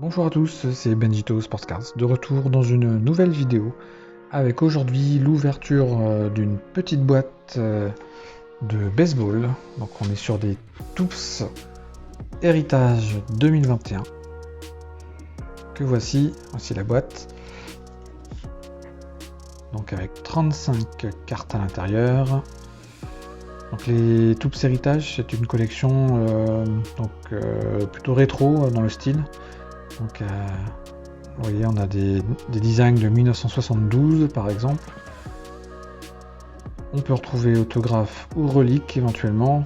Bonjour à tous, c'est Benjito Sportscars, de retour dans une nouvelle vidéo avec aujourd'hui l'ouverture d'une petite boîte de baseball. Donc on est sur des Toops Héritage 2021 que voici la boîte. Donc avec 35 cartes à l'intérieur. Donc les Toops Héritage, c'est une collection plutôt rétro dans le style. Donc, vous voyez, on a des designs de 1972 par exemple. On peut retrouver autographes ou reliques éventuellement.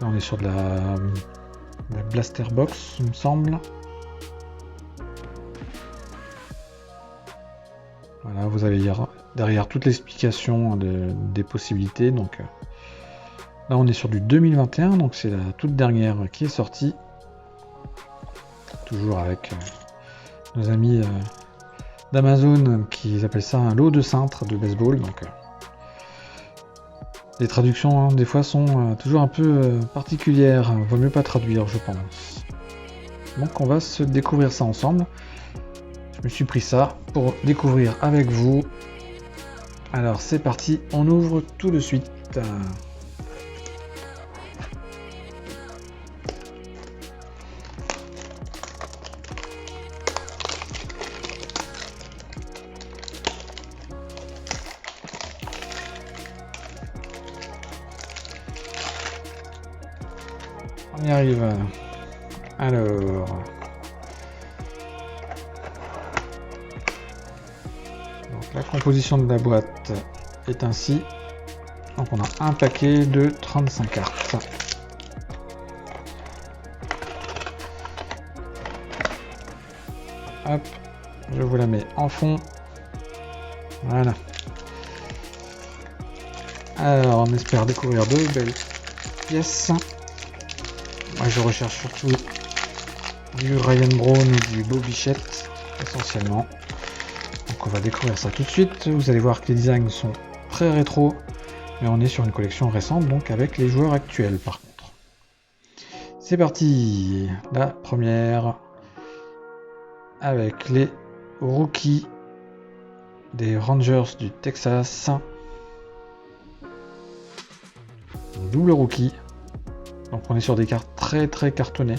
Là, on est sur de la Blaster Box, il me semble. Voilà, vous avez derrière toute l'explication des possibilités. Donc, là, on est sur du 2021, donc c'est la toute dernière qui est sortie. Toujours avec nos amis d'Amazon qui appellent ça un lot de cintres de baseball. Donc les traductions des fois sont toujours un peu particulières. Vaut mieux pas traduire, je pense. Donc on va se découvrir ça ensemble. Je me suis pris ça pour découvrir avec vous. Alors c'est parti, on ouvre tout de suite. On y arrive. Alors. Donc la composition de la boîte est ainsi. Donc on a un paquet de 35 cartes. Hop, je vous la mets en fond. Voilà. Alors on espère découvrir de belles pièces. Moi je recherche surtout du Ryan Braun ou du Bo Bichette essentiellement. Donc on va découvrir ça tout de suite. Vous allez voir que les designs sont très rétro, mais on est sur une collection récente, donc avec les joueurs actuels par contre. C'est parti. La première avec les rookies des Rangers du Texas. Double rookie. Donc on est sur des cartes très cartonnées.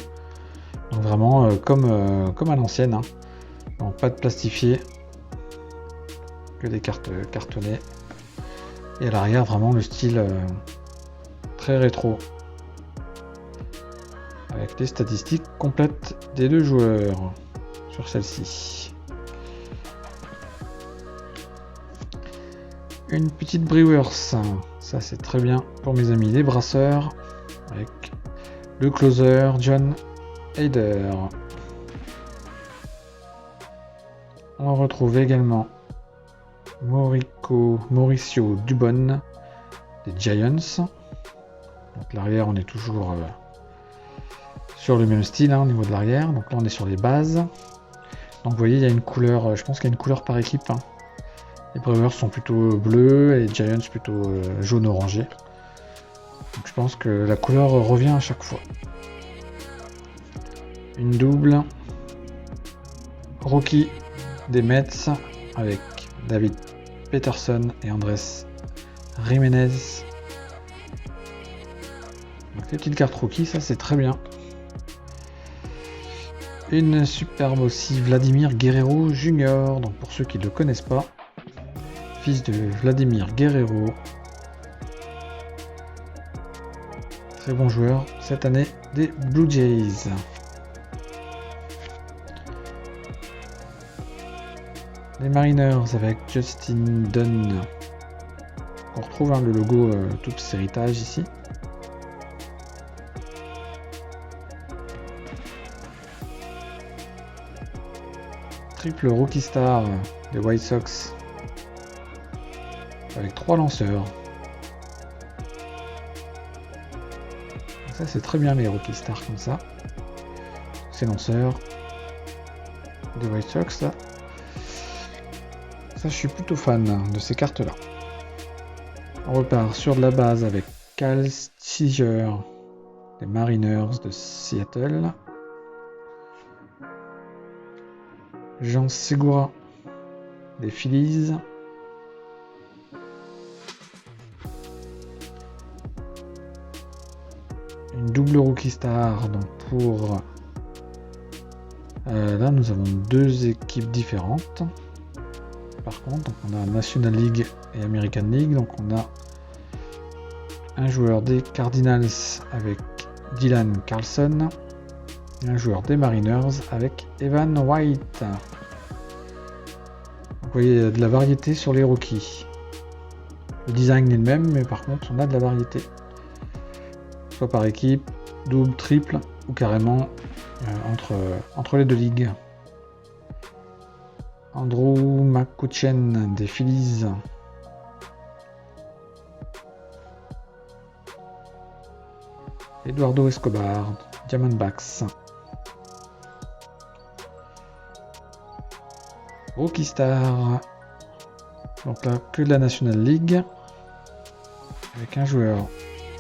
Donc vraiment comme à l'ancienne. Hein. Donc pas de plastifié. Que des cartes cartonnées. Et à l'arrière vraiment le style très rétro. Avec les statistiques complètes des deux joueurs sur celle-ci. Une petite Brewers. Ça c'est très bien pour mes amis les brasseurs. Avec le closer John Hader. On retrouve également Mauricio Dubon des Giants. Donc l'arrière, on est toujours sur le même style au niveau de l'arrière. Donc là, on est sur les bases. Donc vous voyez, il y a une couleur, je pense qu'il y a une couleur par équipe. Hein. Les Brewers sont plutôt bleus et les Giants plutôt jaune-orangé. Donc je pense que la couleur revient à chaque fois. Une double. Rookie des Mets avec David Peterson et Andrés Jiménez. Donc les petites cartes rookie, ça c'est très bien. Une superbe aussi Vladimir Guerrero Jr. Donc pour ceux qui ne le connaissent pas, fils de Vladimir Guerrero. Très bon joueur cette année des Blue Jays. Les Mariners avec Justin Dunn. On retrouve le logo Toops Héritage ici. Triple Rookie Star des White Sox. Avec 3 lanceurs. Ça c'est très bien les Rookie Stars comme ça. Ces lanceurs des White Sox là. Ça je suis plutôt fan de ces cartes là. On repart sur de la base avec Cal Seager des Mariners de Seattle. Jean Segura des Phillies. Une double rookie star donc pour... là nous avons deux équipes différentes. Par contre, donc on a National League et American League. Donc on a un joueur des Cardinals avec Dylan Carlson. Et un joueur des Mariners avec Evan White. Donc, vous voyez, il y a de la variété sur les rookies. Le design est le même, mais par contre on a de la variété. Soit par équipe, double, triple, ou carrément entre les deux ligues. Andrew McCutchen des Phillies. Eduardo Escobar, Diamondbacks. Rookie Star. Donc là, que de la National League. Avec un joueur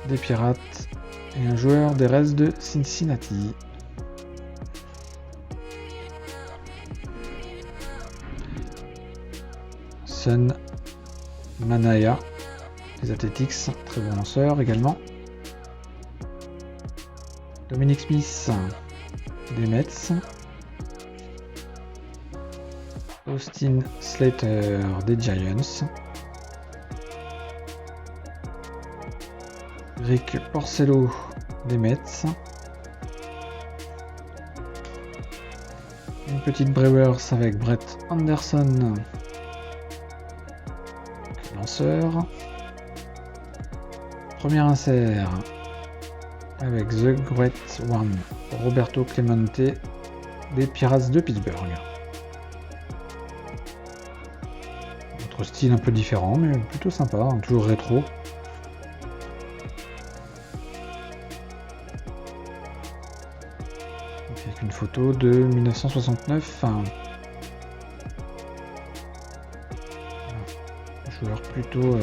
des Pirates et un joueur des Reds de Cincinnati. Sun Manaya des Athletics, très bon lanceur également. Dominic Smith des Mets. Austin Slater des Giants. Rick Porcello des Mets. Une petite Brewers avec Brett Anderson, lanceur. Premier insert avec The Great One, Roberto Clemente des Pirates de Pittsburgh. Autre style un peu différent, mais plutôt sympa, hein, toujours rétro. Avec une photo de 1969. Un joueur plutôt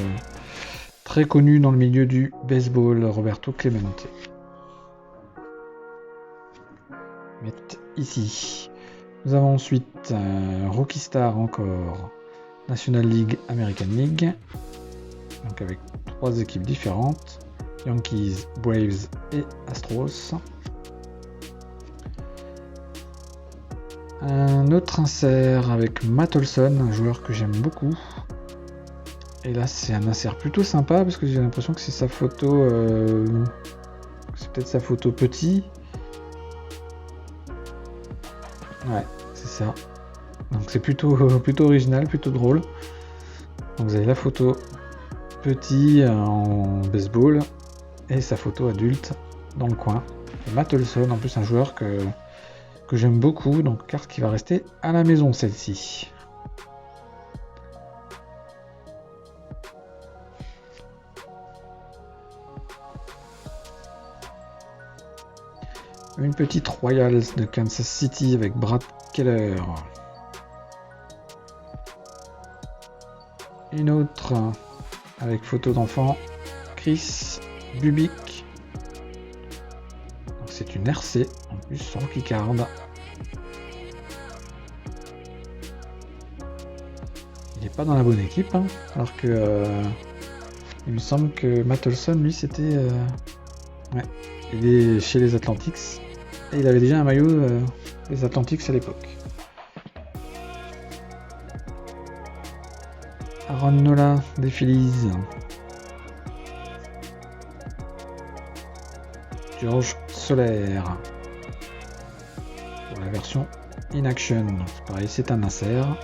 très connu dans le milieu du baseball, Roberto Clemente. Mais ici, nous avons ensuite Rookie Star encore, National League, American League, donc avec trois équipes différentes, Yankees, Braves et Astros. Un autre insert avec Matt Olson, un joueur que j'aime beaucoup. Et là c'est un insert plutôt sympa parce que j'ai l'impression que c'est sa photo, c'est peut-être sa photo petit. Ouais, c'est ça. Donc c'est plutôt original, plutôt drôle. Donc vous avez la photo petit en baseball et sa photo adulte dans le coin. Et Matt Olson, en plus un joueur que j'aime beaucoup, donc carte qui va rester à la maison celle-ci. Une petite Royals de Kansas City avec Brad Keller. Une autre avec photo d'enfant, Chris Bubik. C'est une RC, en plus rookie card. Il n'est pas dans la bonne équipe, hein, alors que il me semble que Matt Olson, lui, c'était... ouais, il est chez les Athletics, et il avait déjà un maillot des Athletics à l'époque. Aaron Nola des Phillies. George Soler pour la version in action. Pareil, c'est un insert.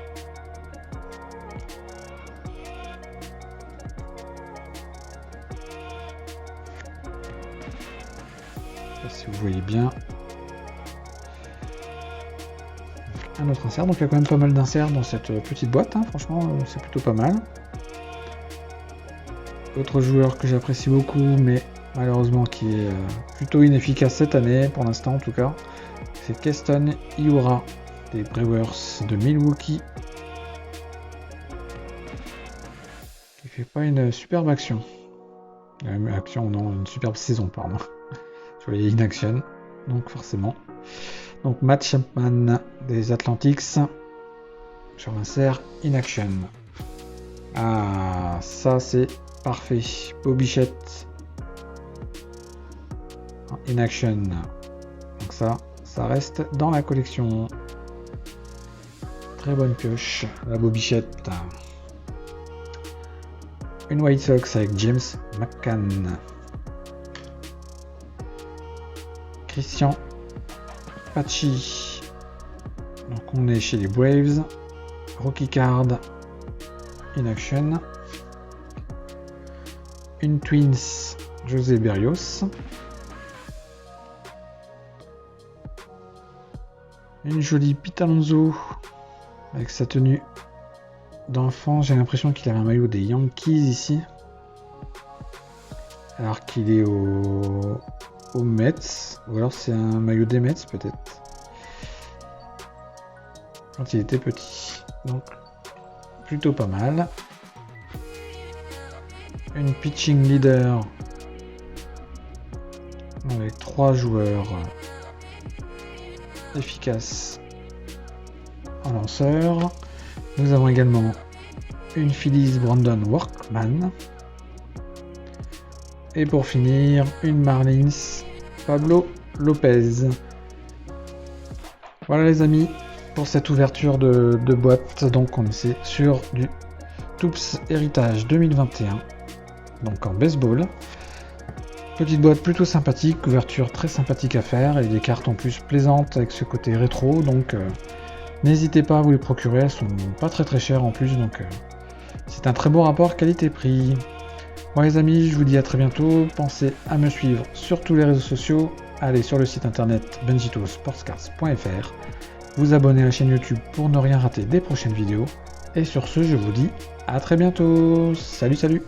Si vous voyez bien. Un autre insert, donc il y a quand même pas mal d'inserts dans cette petite boîte, hein. Franchement c'est plutôt pas mal. Autre joueur que j'apprécie beaucoup, mais malheureusement qui est plutôt inefficace cette année, pour l'instant en tout cas, c'est Keston Hiura des Brewers de Milwaukee, qui fait pas une superbe action. Une superbe saison, pardon. Je voyais inaction, donc forcément. Donc Matt Chapman des Athletics, sur l'insert In Action. Ah, ça c'est parfait. Bobichette In Action. Donc ça reste dans la collection. Très bonne pioche, la Bobichette. Une White Sox avec James McCann. Christian Pachi. Donc on est chez les Braves. Rookie Card In Action. Une Twins José Berrios. Une jolie Pete Alonso avec sa tenue d'enfant. J'ai l'impression qu'il avait un maillot des Yankees ici, alors qu'il est au Mets, ou alors c'est un maillot des Mets peut-être, quand il était petit. Donc plutôt pas mal. Une pitching leader avec 3 joueurs efficaces en lanceur. Nous avons également une Phillies Brandon Workman. Et pour finir, une Marlins Pablo Lopez. Voilà les amis, pour cette ouverture de boîte. Donc on est sur du Toops Héritage 2021. Donc en baseball. Petite boîte plutôt sympathique, ouverture très sympathique à faire et des cartes en plus plaisantes avec ce côté rétro. Donc n'hésitez pas à vous les procurer, elles sont pas très chères en plus. Donc c'est un très bon rapport qualité-prix. Bon les amis, je vous dis à très bientôt. Pensez à me suivre sur tous les réseaux sociaux. Allez sur le site internet benjitosportscards.fr. Vous abonner à la chaîne YouTube pour ne rien rater des prochaines vidéos. Et sur ce, je vous dis à très bientôt. Salut.